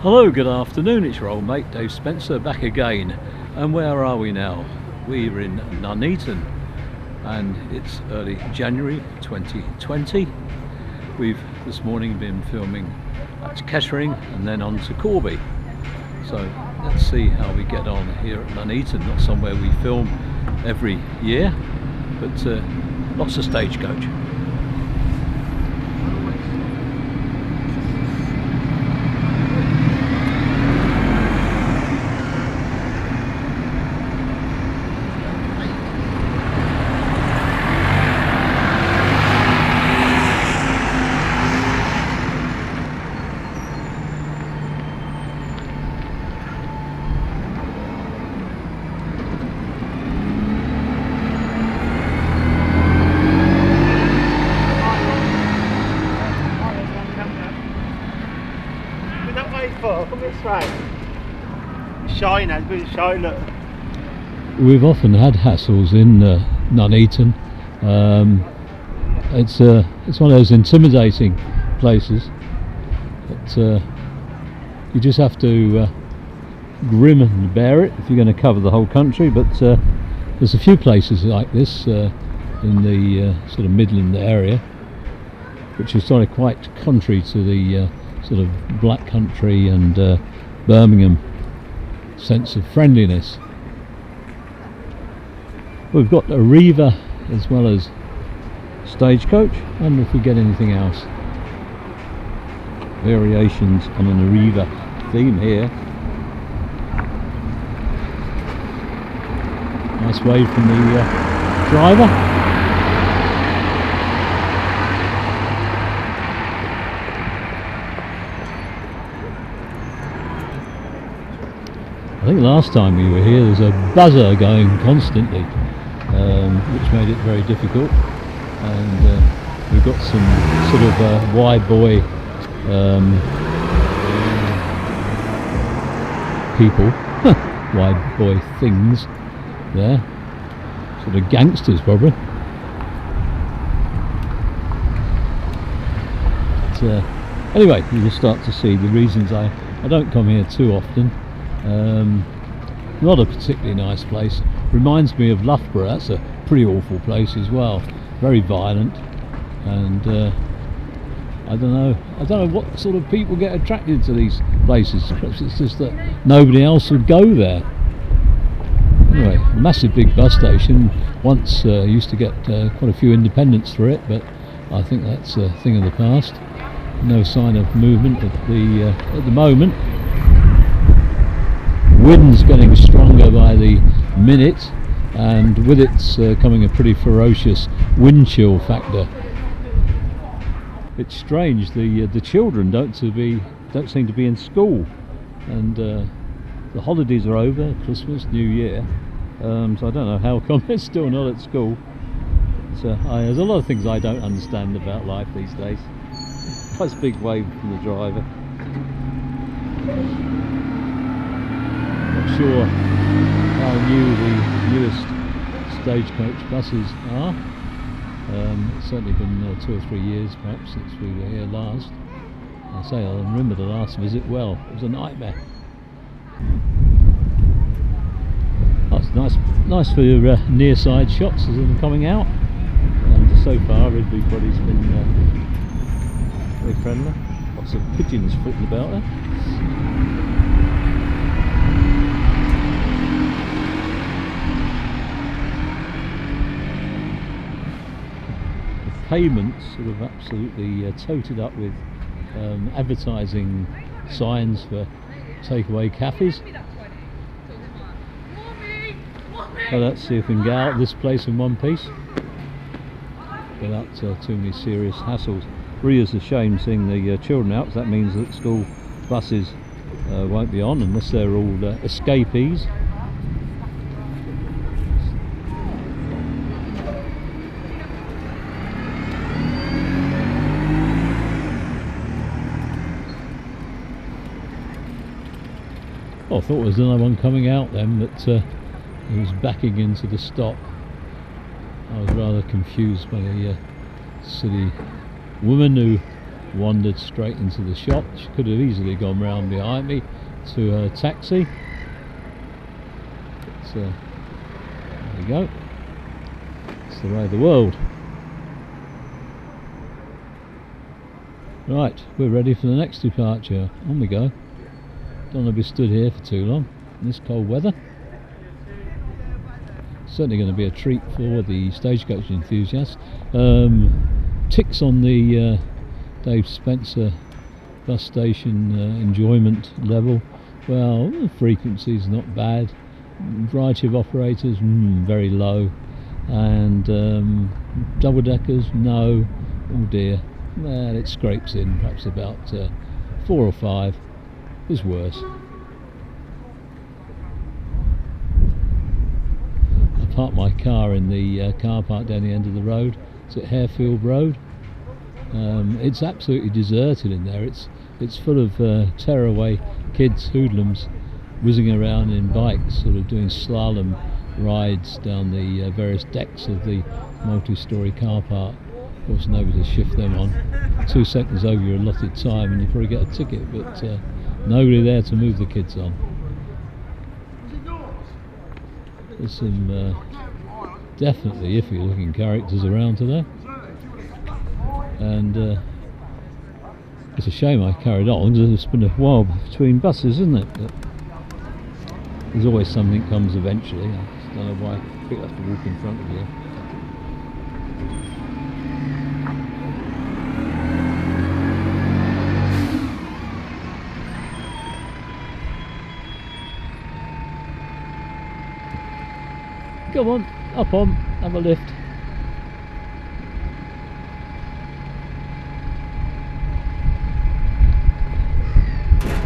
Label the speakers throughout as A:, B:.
A: Hello, good afternoon, it's your old mate Dave Spencer back again. And where are we now? We're in Nuneaton and it's early January 2020. We've this morning been filming at Kettering and then on to Corby. So let's see how we get on here at Nuneaton, not somewhere we film every year, but lots of Stagecoach.
B: Come this way. Shy now, it's really shy, look.
A: We've often had hassles in Nuneaton. It's one of those intimidating places, but you just have to grin and bear it if you're going to cover the whole country. But there's a few places like this in the sort of Midland area, which is sort of quite contrary to the sort of black country and Birmingham sense of friendliness. We've got Arriva as well as Stagecoach. I wonder if we get anything else. Variations on an Arriva theme here. Nice wave from the driver. I think last time we were here there was a buzzer going constantly, which made it very difficult, and we've got some sort of wide boy people, wide boy things there, sort of gangsters probably. But, anyway, you will start to see the reasons I don't come here too often. Not a particularly nice place. Reminds me of Loughborough. That's a pretty awful place as well. Very violent, and I don't know what sort of people get attracted to these places. Perhaps it's just that nobody else would go there. Anyway, a massive big bus station. Once used to get quite a few independents through it, but I think that's a thing of the past. No sign of movement at the moment. Wind's getting stronger by the minute, and with it's coming a pretty ferocious wind chill factor. It's strange, the children don't seem to be in school, and the holidays are over, Christmas, New Year, so I don't know how come they're still not at school. But, there's a lot of things I don't understand about life these days. Nice big wave from the driver. Not sure how new the newest Stagecoach buses are. It's certainly been 2 or 3 years perhaps since we were here last. I remember the last visit well. It was a nightmare. That's nice for your near side shots as them coming out. And so far everybody's been very friendly. Lots of pigeons flitting about there. Payments sort of absolutely toted up with advertising signs for takeaway cafes. So let's see if we can get out of this place in one piece without too many serious hassles. Really is a shame seeing the children out, because that means that school buses won't be on unless they're all escapees. Oh, I thought there was another one coming out then, but it was backing into the stop. I was rather confused by the silly woman who wandered straight into the shop. She could have easily gone round behind me to her taxi. But, there you go. It's the way of the world. Right, we're ready for the next departure. On we go. Don't want to be stood here for too long in this cold weather. Certainly going to be a treat for the Stagecoach enthusiasts. Ticks on the Dave Spencer bus station enjoyment level. Well, the frequency's not bad. Variety of operators, very low. And double deckers, no. Oh dear. Well, it scrapes in perhaps about 4 or 5. There's worse. I parked my car in the car park down the end of the road. It's at Harefield Road. It's absolutely deserted in there. It's full of tearaway kids, hoodlums, whizzing around in bikes, sort of doing slalom rides down the various decks of the multi-storey car park. Of course, nobody to shift them on. 2 seconds over your allotted time and you probably get a ticket, but nobody there to move the kids on. There's some definitely iffy looking characters around today, and it's a shame I carried on because it's been a while between buses, isn't it? But there's always something comes eventually. I just don't know why people have to walk in front of you. Come on, up on, have a lift.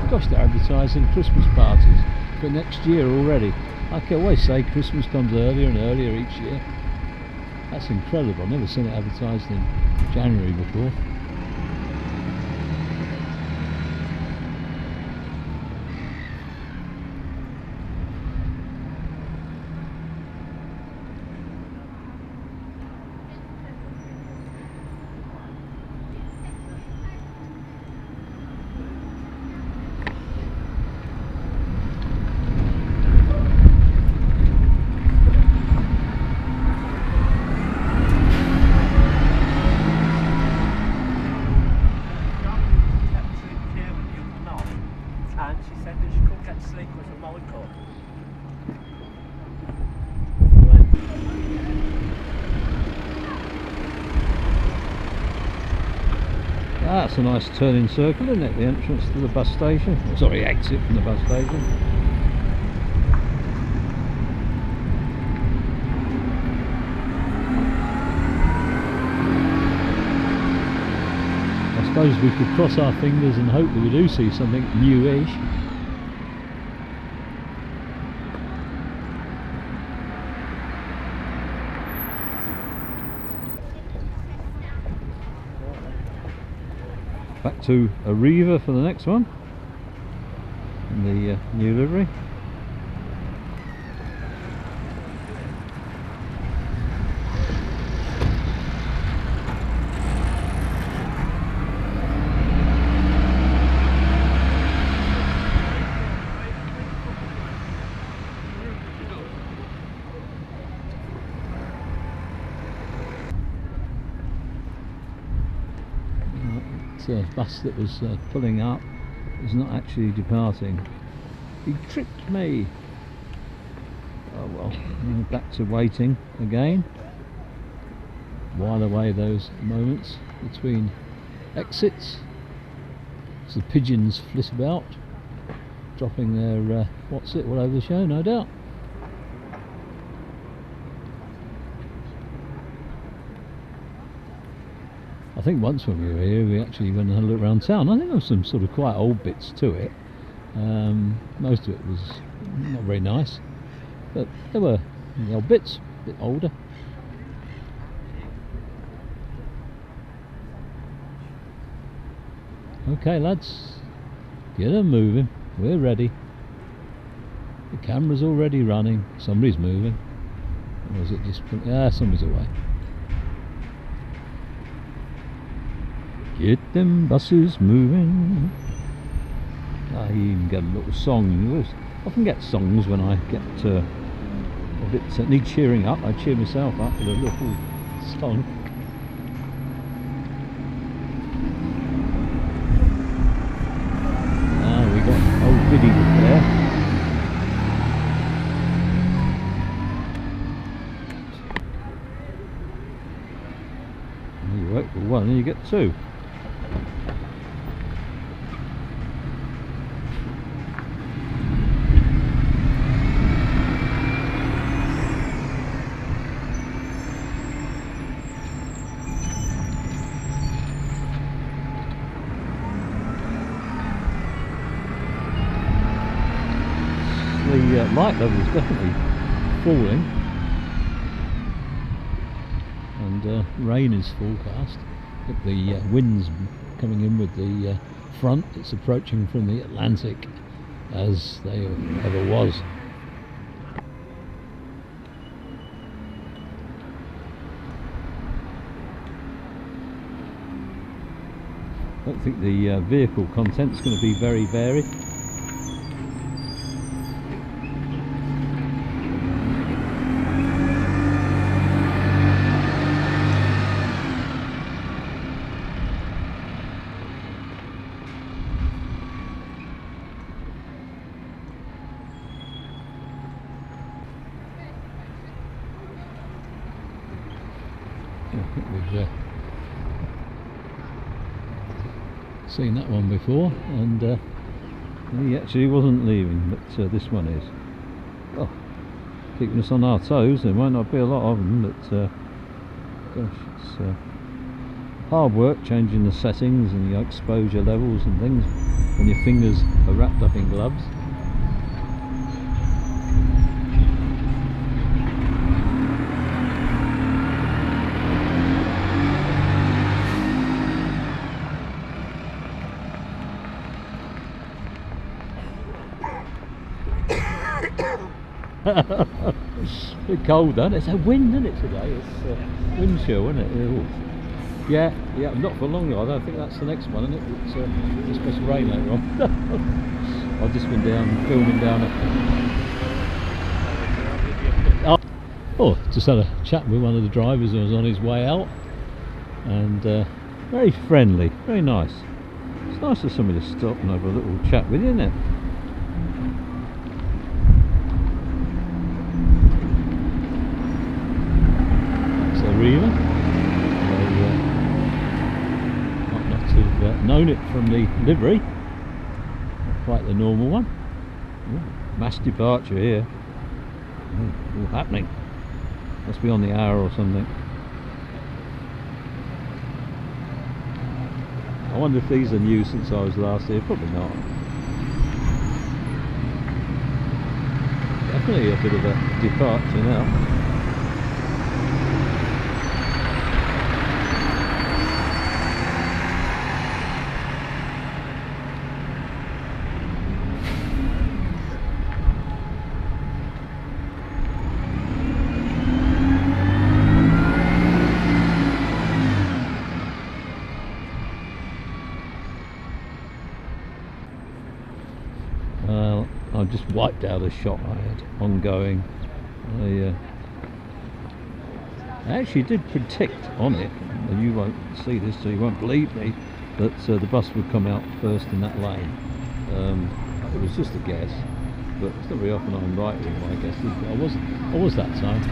A: Gosh, they're advertising Christmas parties for next year already. I can always say Christmas comes earlier and earlier each year. That's incredible. I've never seen it advertised in January before. That's a nice turning circle, isn't it? The entrance to the bus station. Sorry, exit from the bus station. I suppose we could cross our fingers and hope that we do see something newish. Back to Arriva for the next one in the new livery. The bus that was pulling up is not actually departing. He tricked me. Oh well, back to waiting again. While away those moments between exits as the pigeons flit about, dropping their what's it all over the show, no doubt. I think once when we were here we actually went and had a look around town. I think there was some sort of quite old bits to it. Most of it was not very nice, but there were the old bits, a bit older. Okay lads, get them moving, we're ready. The camera's already running, somebody's moving. Or is it just, somebody's away. Get them buses moving. I even get a little song. I often get songs when I get a bit need cheering up. I cheer myself up with a little song. We got old Biddy there. You wait for one and you get two. The light level is definitely falling, and rain is forecast. But the wind's coming in with the front. It's approaching from the Atlantic, as there ever was. I don't think the vehicle content's going to be very varied. I think we've seen that one before, and he actually wasn't leaving, but this one is. Oh, keeping us on our toes. There might not be a lot of them, but gosh, it's hard work changing the settings and the exposure levels and things when your fingers are wrapped up in gloves. It's a bit cold, though. It's a wind, isn't it, today? It's wind chill, isn't it? Ooh. Yeah, not for long. I don't think that's the next one, isn't it? It's supposed to rain later on. I've just been down filming down at... Oh, just had a chat with one of the drivers who was on his way out, and very friendly, very nice. It's nice for somebody to stop and have a little chat with you, isn't it? Riva. Might not have known it from the livery. Not quite the normal one. Ooh, mass departure here. All happening. Must be on the hour or something. I wonder if these are new since I was last here. Probably not. Definitely a bit of a departure now. Well, I've just wiped out a shot I had ongoing. I actually did predict on it, and you won't see this so you won't believe me, that the bus would come out first in that lane. It was just a guess, but it's not very often I'm right with my guesses, but I was that time.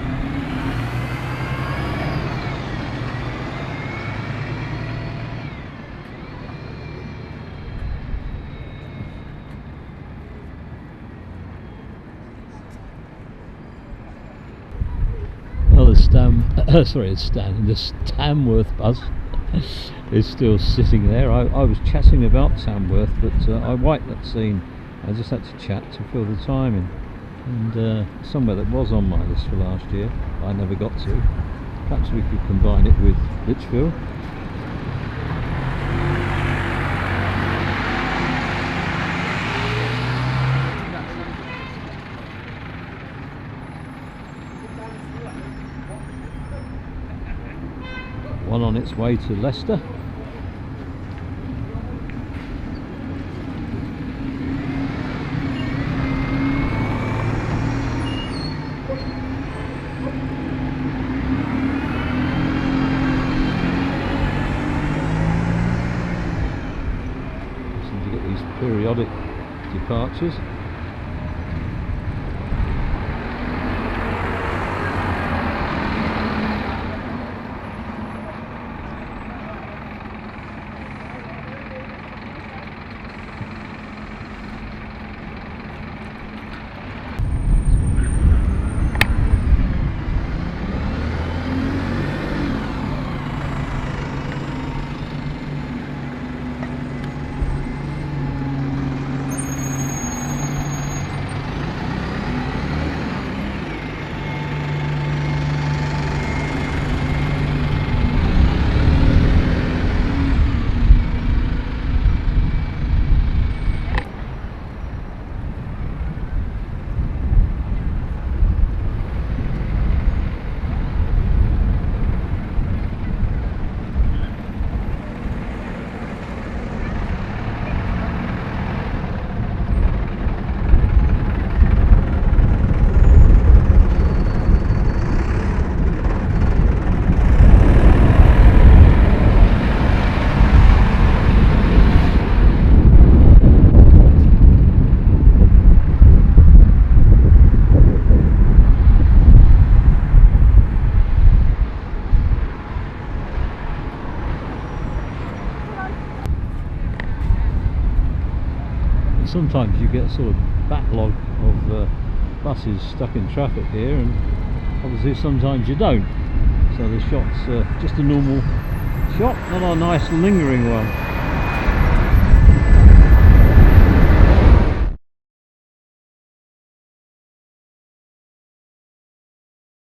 A: The Tamworth bus is still sitting there. I was chatting about Tamworth, but I wiped that scene. I just had to chat to fill the time in. And somewhere that was on my list for last year, I never got to. Perhaps we could combine it with Lichfield. One on its way to Leicester. periodic departures. Sometimes you get a sort of backlog of buses stuck in traffic here, and obviously sometimes you don't. So the shot's just a normal shot, not a nice lingering one.